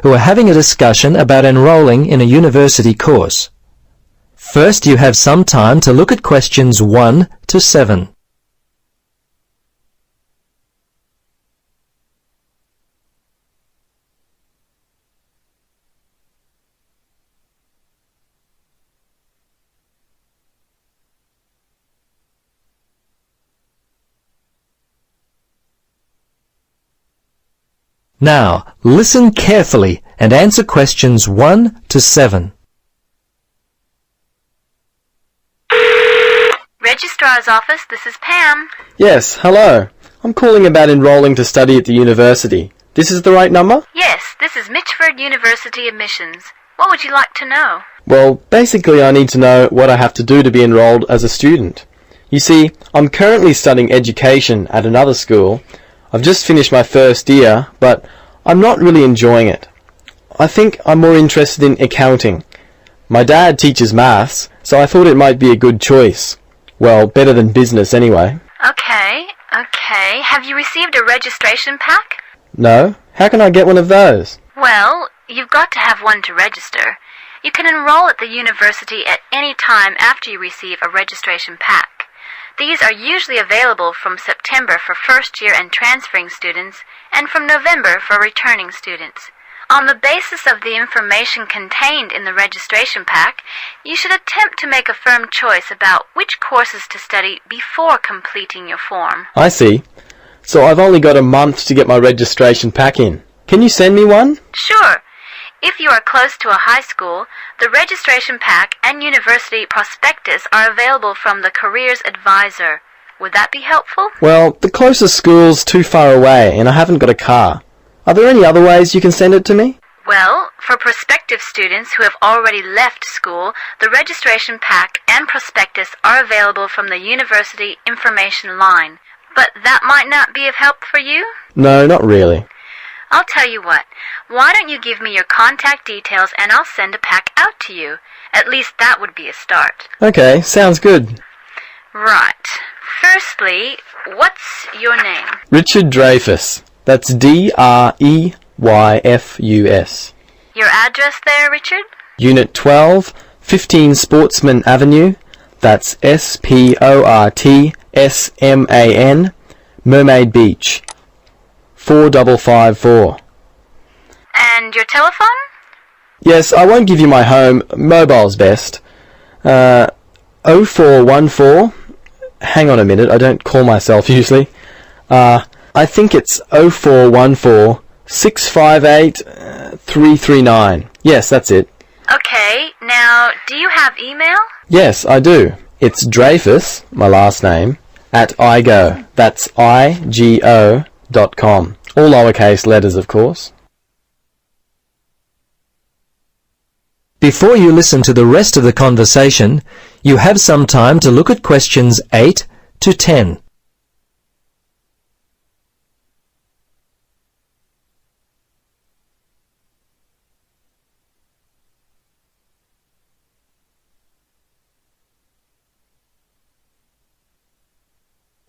who are having a discussion about enrolling in a university course. First, you have some time to look at questions 1 to 7. Now, listen carefully and answer questions 1 to 7. Registrar's office, this is Pam. Yes, hello. I'm calling about enrolling to study at the university. This is the right number? Yes, this is Mitchford University admissions. What would you like to know? Well, basically I need to know what I have to do to be enrolled as a student. You see, I'm currently studying education at another school. I've just finished my first year, but I'm not really enjoying it. I think I'm more interested in accounting. My dad teaches maths, so I thought it might be a good choice. Well, better than business anyway. Okay. Have you received a registration pack? No? How can I get one of those? Well, you've got to have one to register. You can enroll at the university at any time after you receive a registration pack. These are usually available from September for first-year and transferring students, and from November for returning students. On the basis of the information contained in the registration pack, you should attempt to make a firm choice about which courses to study before completing your form. I see. So I've only got a month to get my registration pack in. Can you send me one? Sure. If you are close to a high school, the registration pack and university prospectus are available from the Careers Advisor. Would that be helpful? Well, the closest school's too far away and I haven't got a car. Are there any other ways you can send it to me? Well, for prospective students who have already left school, the registration pack and prospectus are available from the university information line. But that might not be of help for you? No, not really. I'll tell you what. Why don't you give me your contact details and I'll send a pack out to you. At least that would be a start. Okay, sounds good. Right. Firstly, what's your name? Richard Dreyfus. That's Dreyfus. Your address there, Richard? Unit 12, 15 Sportsman Avenue. That's Sportsman, Mermaid Beach. 4554. And your telephone? Yes, I won't give you my home. Mobile's best. 0414. Hang on a minute, I don't call myself usually. I think it's 0414 658 339. Yes, that's it. Okay, now, do you have email? Yes, I do. It's Dreyfus, my last name, at igo. That's IGO.com. All lowercase letters, of course. Before you listen to the rest of the conversation, you have some time to look at questions 8 to 10.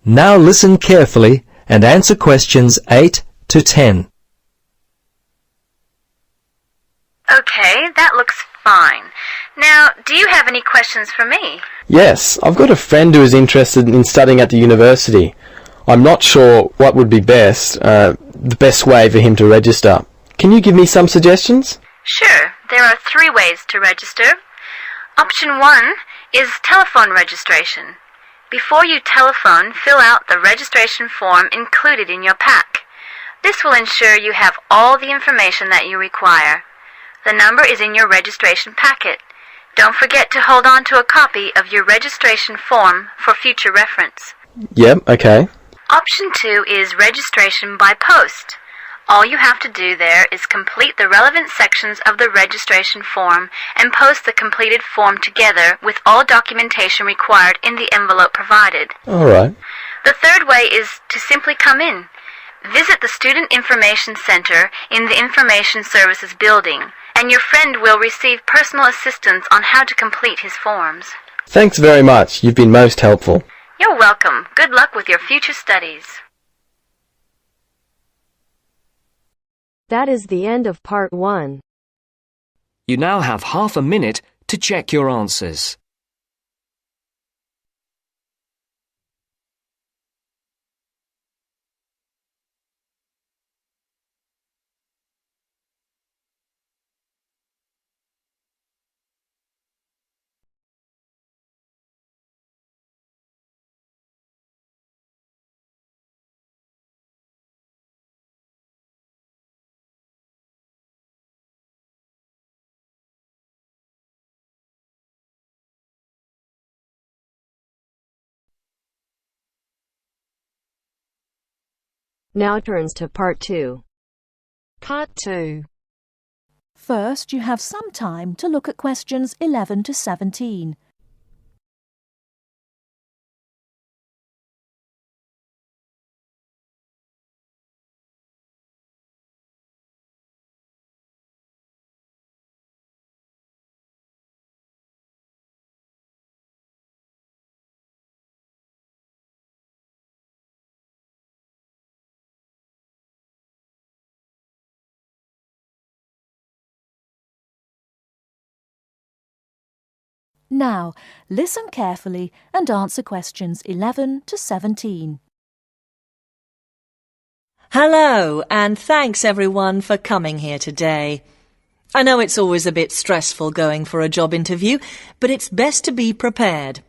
Now listen carefully and answer questions 8 to 10. Okay, that looks fine. Now, do you have any questions for me? Yes, I've got a friend who is interested in studying at the university. I'm not sure what would be the best way for him to register. Can you give me some suggestions? Sure, there are 3 ways to register. Option 1 is telephone registration. Before you telephone, fill out the registration form included in your pack. This will ensure you have all the information that you require. The number is in your registration packet. Don't forget to hold on to a copy of your registration form for future reference. Yep, okay. Option 2 is registration by post. All you have to do there is complete the relevant sections of the registration form and post the completed form together with all documentation required in the envelope provided. All right. The third way is to simply come in. Visit the Student Information Center in the Information Services building, and your friend will receive personal assistance on how to complete his forms. Thanks very much. You've been most helpful. You're welcome. Good luck with your future studies. That is the end of part 1. You now have half a minute to check your answers. Now turns to part 2. Part 2. First, you have some time to look at questions 11 to 17. Now, listen carefully and answer questions 11 to 17. Hello, and thanks everyone for coming here today. I know it's always a bit stressful going for a job interview, but it's best to be prepared.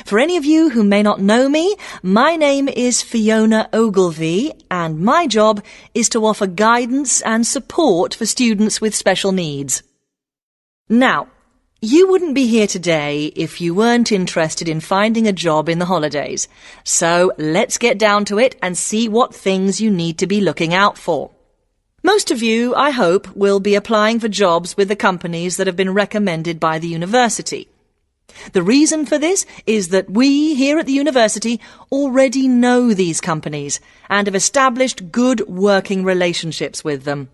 For any of you who may not know me, my name is Fiona Ogilvie, and my job is to offer guidance and support for students with special needs. Now, you wouldn't be here today if you weren't interested in finding a job in the holidays. So let's get down to it and see what things you need to be looking out for. Most of you, I hope, will be applying for jobs with the companies that have been recommended by the university. The reason for this is that we here at the university already know these companies and have established good working relationships with them.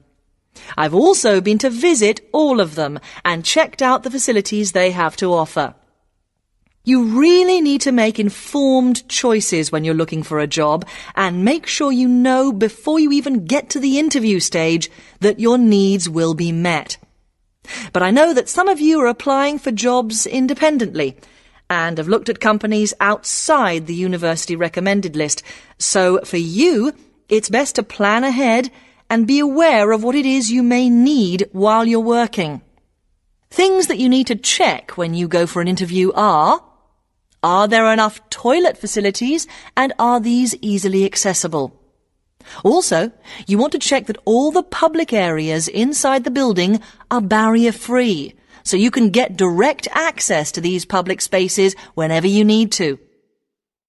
I've also been to visit all of them and checked out the facilities they have to offer. You really need to make informed choices when you're looking for a job and make sure you know before you even get to the interview stage that your needs will be met. But I know that some of you are applying for jobs independently and have looked at companies outside the university recommended list. So for you, it's best to plan ahead and be aware of what it is you may need while you're working. Things that you need to check when you go for an interview are there enough toilet facilities and are these easily accessible? Also, you want to check that all the public areas inside the building are barrier-free, so you can get direct access to these public spaces whenever you need to.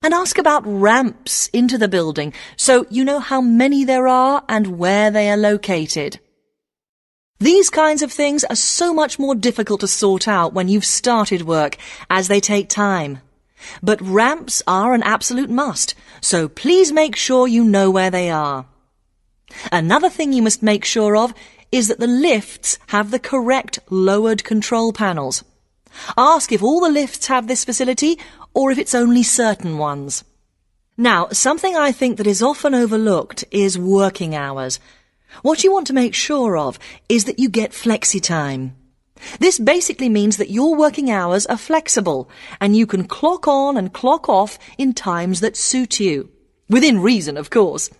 And ask about ramps into the building, so you know how many there are and where they are located. These kinds of things are so much more difficult to sort out when you've started work, as they take time. But ramps are an absolute must, so please make sure you know where they are. Another thing you must make sure of is that the lifts have the correct lowered control panels. Ask if all the lifts have this facility or if it's only certain ones. Now, something I think that is often overlooked is working hours. What you want to make sure of is that you get flexi time. This basically means that your working hours are flexible and you can clock on and clock off in times that suit you. Within reason, of course.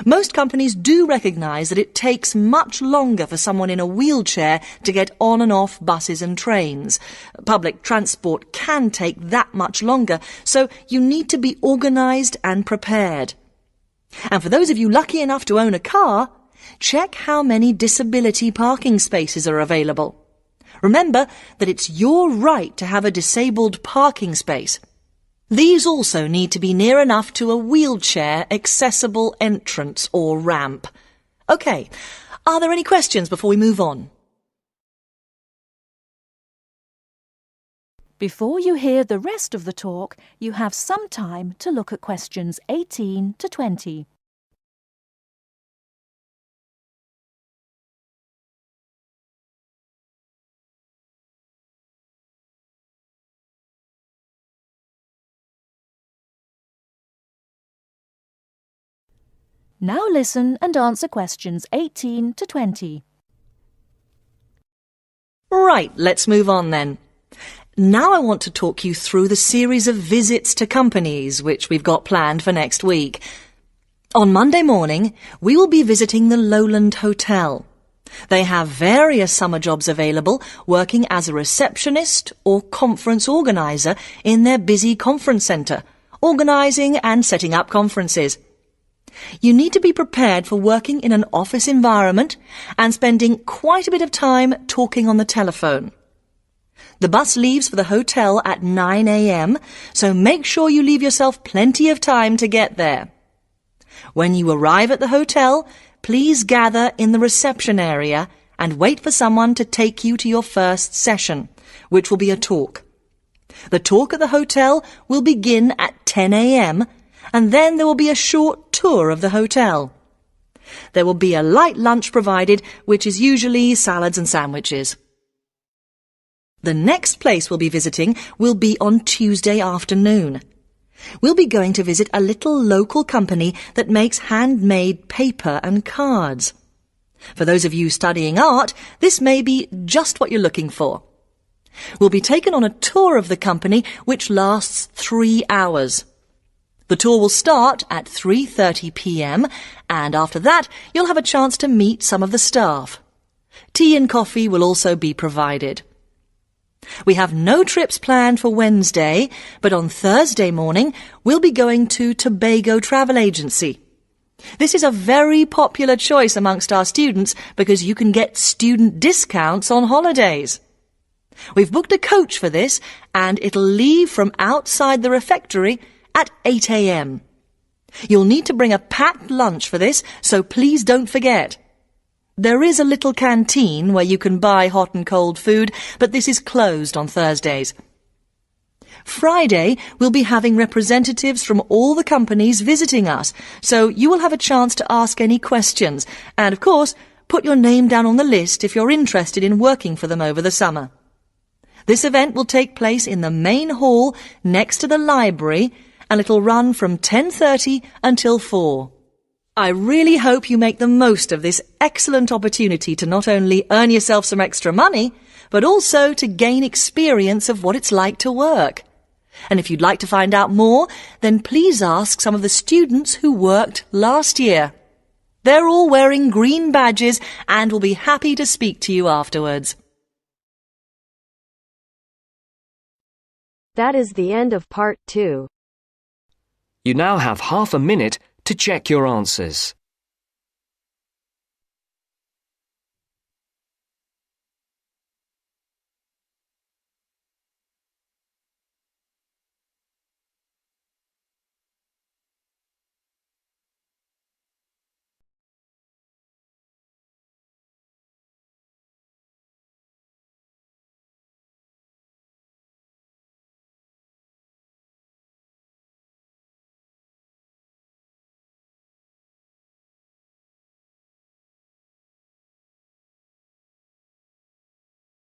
Most companies do recognise that it takes much longer for someone in a wheelchair to get on and off buses and trains. Public transport can take that much longer, so you need to be organised and prepared. And for those of you lucky enough to own a car, check how many disability parking spaces are available. Remember that it's your right to have a disabled parking space. These also need to be near enough to a wheelchair accessible entrance or ramp. OK, are there any questions before we move on? Before you hear the rest of the talk, you have some time to look at questions 18 to 20. Now listen and answer questions 18 to 20. Right, let's move on then. Now I want to talk you through the series of visits to companies which we've got planned for next week. On Monday morning, we will be visiting the Lowland Hotel. They have various summer jobs available, working as a receptionist or conference organiser in their busy conference centre, organising and setting up conferences. You need to be prepared for working in an office environment and spending quite a bit of time talking on the telephone. The bus leaves for the hotel at 9 a.m, so make sure you leave yourself plenty of time to get there. When you arrive at the hotel, please gather in the reception area and wait for someone to take you to your first session, which will be a talk. The talk at the hotel will begin at 10 a.m, and then there will be a short tour of the hotel. There will be a light lunch provided, which is usually salads and sandwiches. The next place we'll be visiting will be on Tuesday afternoon. We'll be going to visit a little local company that makes handmade paper and cards. For those of you studying art, this may be just what you're looking for. We'll be taken on a tour of the company which lasts 3 hours. The tour will start at 3:30 p.m, and after that you'll have a chance to meet some of the staff. Tea and coffee will also be provided. We have no trips planned for Wednesday, but on Thursday morning we'll be going to Tobago Travel Agency. This is a very popular choice amongst our students because you can get student discounts on holidays. We've booked a coach for this, and it'll leave from outside the refectory at 8 a.m. You'll need to bring a packed lunch for this, so please don't forget. There is a little canteen where you can buy hot and cold food, but this is closed on Thursdays. Friday, we'll be having representatives from all the companies visiting us, so you will have a chance to ask any questions, and of course, put your name down on the list if you're interested in working for them over the summer. This event will take place in the main hall next to the library, and it'll run from 10:30 until 4. I really hope you make the most of this excellent opportunity to not only earn yourself some extra money, but also to gain experience of what it's like to work. And if you'd like to find out more, then please ask some of the students who worked last year. They're all wearing green badges and will be happy to speak to you afterwards. That is the end of part 2. You now have half a minute to check your answers.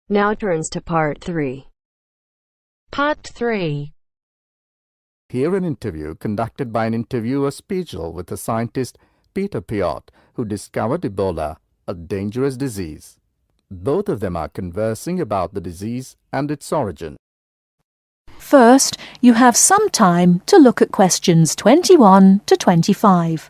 Now turns to part 3. Part 3. Hear an interview conducted by an interviewer Spiegel with the scientist Peter Piot, who discovered Ebola, a dangerous disease. Both of them are conversing about the disease and its origin. First, you have some time to look at questions 21 to 25.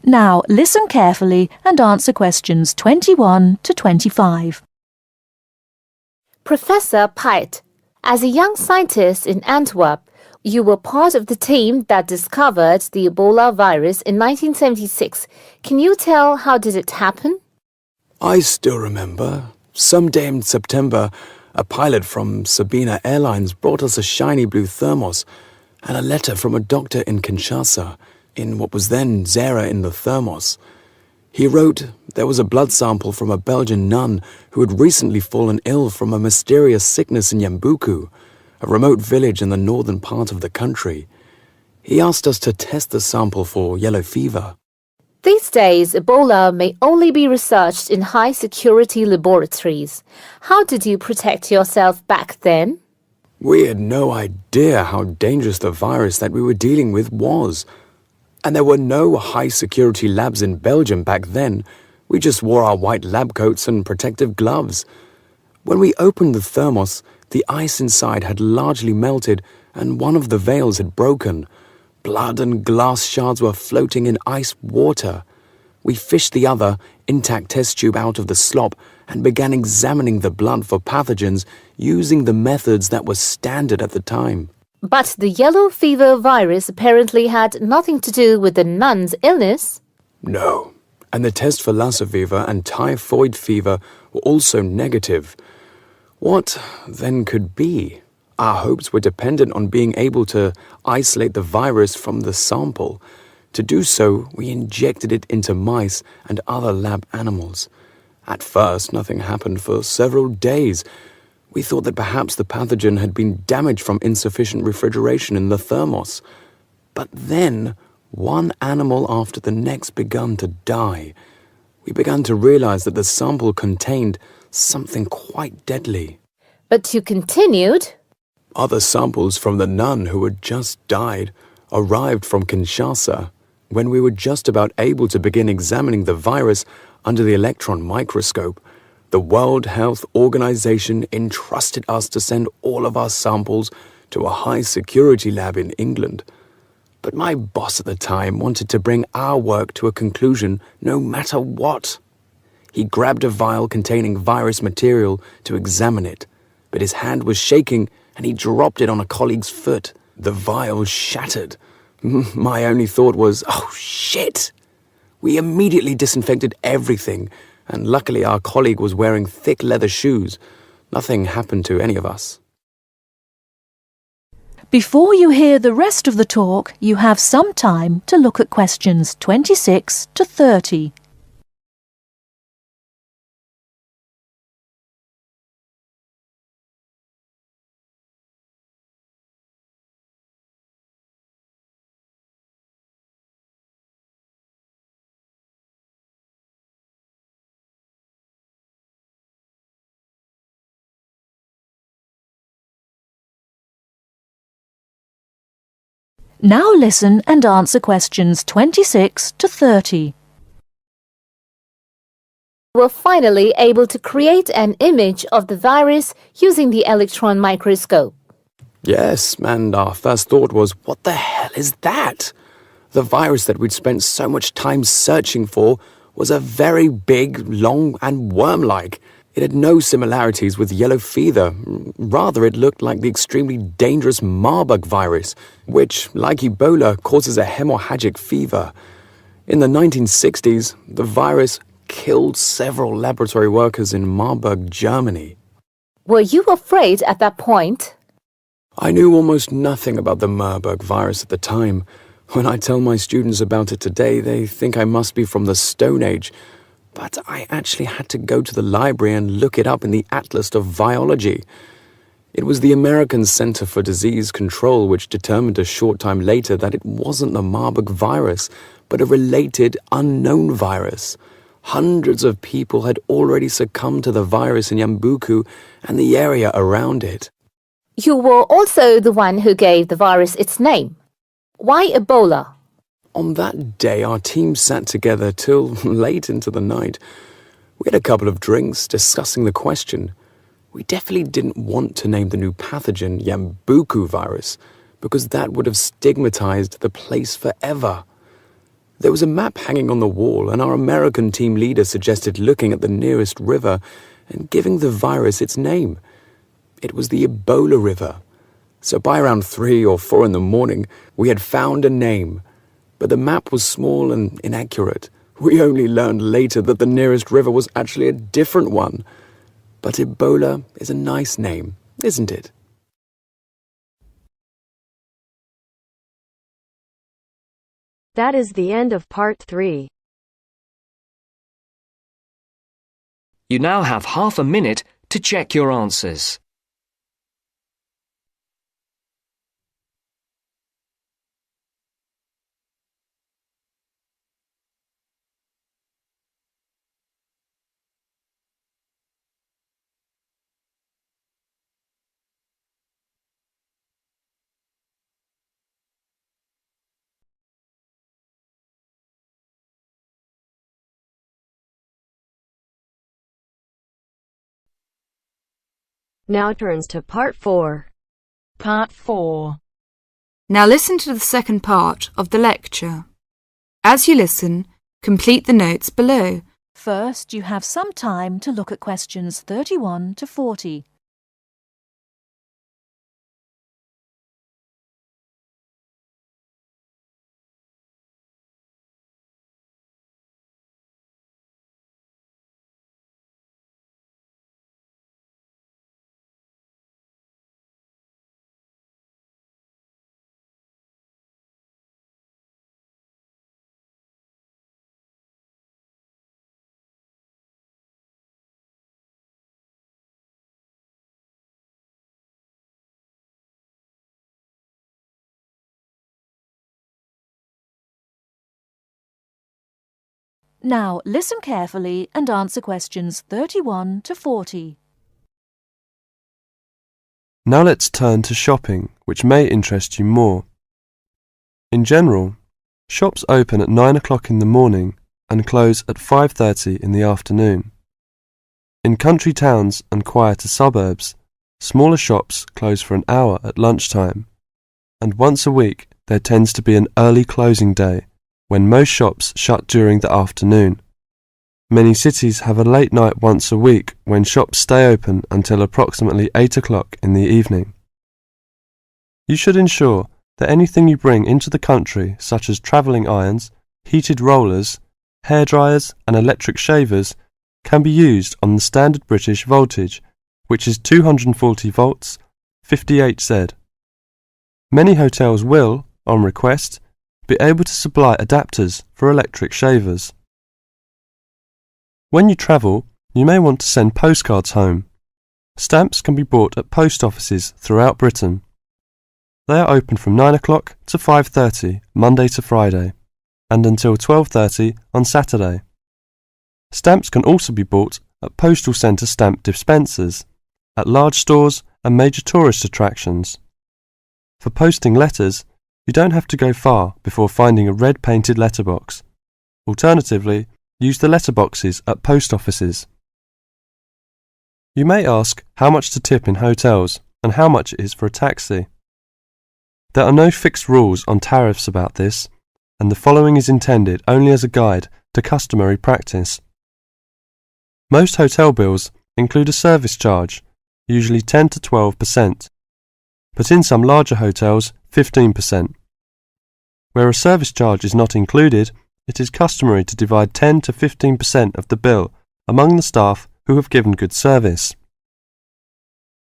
Now listen carefully and answer questions 21 to 25. Professor Piot, as a young scientist in Antwerp, you were part of the team that discovered the Ebola virus in 1976. Can you tell how did it happen? I still remember. Someday in September, a pilot from Sabina Airlines brought us a shiny blue thermos and a letter from a doctor in Kinshasa, in what was then Zara in the thermos. He wrote there was a blood sample from a Belgian nun who had recently fallen ill from a mysterious sickness in Yambuku, a remote village in the northern part of the country. He asked us to test the sample for yellow fever. These days, Ebola may only be researched in high-security laboratories. How did you protect yourself back then? We had no idea how dangerous the virus that we were dealing with was. And there were no high-security labs in Belgium back then. We just wore our white lab coats and protective gloves. When we opened the thermos, the ice inside had largely melted and one of the valves had broken. Blood and glass shards were floating in ice water. We fished the other, intact test tube out of the slop and began examining the blood for pathogens using the methods that were standard at the time. But the yellow fever virus apparently had nothing to do with the nun's illness. No, and the test for Lassa fever and typhoid fever were also negative. What then could be? Our hopes were dependent on being able to isolate the virus from the sample. To do so, we injected it into mice and other lab animals. At first, nothing happened for several days. We thought that perhaps the pathogen had been damaged from insufficient refrigeration in the thermos. But then, one animal after the next began to die. We began to realize that the sample contained something quite deadly. But you continued. Other samples from the nun who had just died arrived from Kinshasa when we were just about able to begin examining the virus under the electron microscope. The World Health Organization entrusted us to send all of our samples to a high-security lab in England. But my boss at the time wanted to bring our work to a conclusion no matter what. He grabbed a vial containing virus material to examine it, but his hand was shaking and he dropped it on a colleague's foot. The vial shattered. My only thought was, oh shit! We immediately disinfected everything, and luckily our colleague was wearing thick leather shoes. Nothing happened to any of us. Before you hear the rest of the talk, you have some time to look at questions 26 to 30. Now listen and answer questions 26 to 30. We were finally able to create an image of the virus using the electron microscope. Yes, and our first thought was, what the hell is that? The virus that we'd spent so much time searching for was a very big, long and worm-like. It had no similarities with yellow fever. Rather, it looked like the extremely dangerous Marburg virus, which, like Ebola, causes a hemorrhagic fever. In the 1960s, the virus killed several laboratory workers in Marburg, Germany. Were you afraid at that point? I knew almost nothing about the Marburg virus at the time. When I tell my students about it today, they think I must be from the Stone Age. But I actually had to go to the library and look it up in the Atlas of Virology. It was the American Center for Disease Control which determined a short time later that it wasn't the Marburg virus, but a related unknown virus. Hundreds of people had already succumbed to the virus in Yambuku and the area around it. You were also the one who gave the virus its name. Why Ebola? On that day, our team sat together till late into the night. We had a couple of drinks discussing the question. We definitely didn't want to name the new pathogen Yambuku virus, because that would have stigmatized the place forever. There was a map hanging on the wall, and our American team leader suggested looking at the nearest river and giving the virus its name. It was the Ebola River. So by around 3 or 4 in the morning, we had found a name. But the map was small and inaccurate. We only learned later that the nearest river was actually a different one. But Ebola is a nice name, isn't it? That is the end of part 3. You now have half a minute to check your answers. Now turns to Part 4. Part 4. Now listen to the second part of the lecture. As you listen, complete the notes below. First, you have some time to look at questions 31 to 40. Now listen carefully and answer questions 31 to 40. Now let's turn to shopping, which may interest you more. In general, shops open at 9 o'clock in the morning and close at 5:30 in the afternoon. In country towns and quieter suburbs, smaller shops close for an hour at lunchtime, and once a week there tends to be an early closing day when most shops shut during the afternoon. Many cities have a late night once a week when shops stay open until approximately 8 o'clock in the evening. You should ensure that anything you bring into the country, such as travelling irons, heated rollers, hairdryers and electric shavers, can be used on the standard British voltage, which is 240 volts, 58Z. Many hotels will, on request, be able to supply adapters for electric shavers. When you travel, you may want to send postcards home. Stamps can be bought at post offices throughout Britain. They are open from 9 o'clock to 5:30 Monday to Friday, and until 12:30 on Saturday. Stamps can also be bought at postal centre stamp dispensers, at large stores and major tourist attractions. For posting letters, you don't have to go far before finding a red painted letterbox. Alternatively, use the letterboxes at post offices. You may ask how much to tip in hotels and how much it is for a taxi. There are no fixed rules on tariffs about this, and the following is intended only as a guide to customary practice. Most hotel bills include a service charge, usually 10 to 12%, but in some larger hotels 15%. Where a service charge is not included, it is customary to divide 10 to 15% of the bill among the staff who have given good service.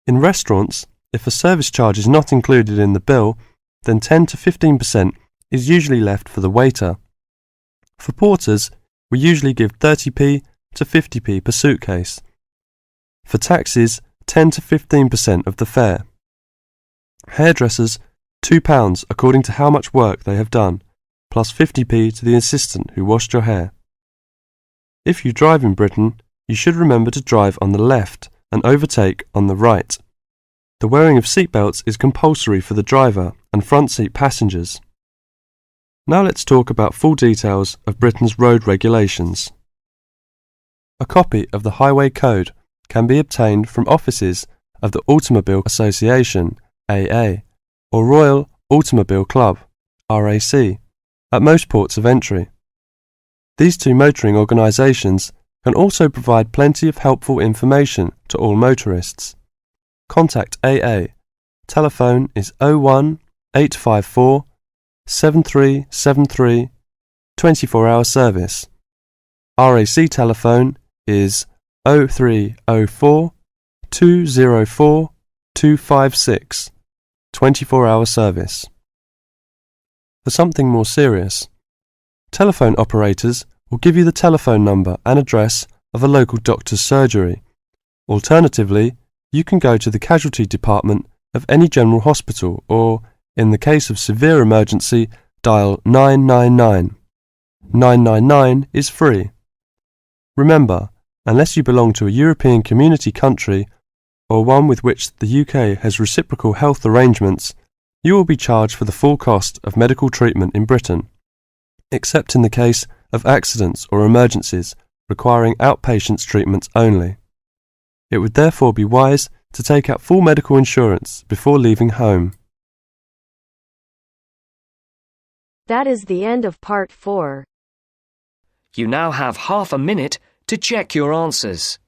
In restaurants, if a service charge is not included in the bill, then 10 to 15% is usually left for the waiter. For porters, we usually give 30p to 50p per suitcase. For taxis, 10 to 15% of the fare. Hairdressers, £2 according to how much work they have done, plus 50p to the assistant who washed your hair. If you drive in Britain, you should remember to drive on the left and overtake on the right. The wearing of seatbelts is compulsory for the driver and front seat passengers. Now let's talk about full details of Britain's road regulations. A copy of the Highway Code can be obtained from offices of the Automobile Association, AA, or Royal Automobile Club, RAC, at most ports of entry. These two motoring organisations can also provide plenty of helpful information to all motorists. Contact AA. Telephone is 01 854 7373, 24-hour service. RAC telephone is 0304 204 256, 24-hour service. For something more serious, telephone operators will give you the telephone number and address of a local doctor's surgery. Alternatively, you can go to the casualty department of any general hospital or, in the case of severe emergency, dial 999. 999 is free. Remember, unless you belong to a European Community country or one with which the UK has reciprocal health arrangements, you will be charged for the full cost of medical treatment in Britain, except in the case of accidents or emergencies requiring outpatients treatment only. It would therefore be wise to take out full medical insurance before leaving home. That is the end of part 4. You now have half a minute to check your answers.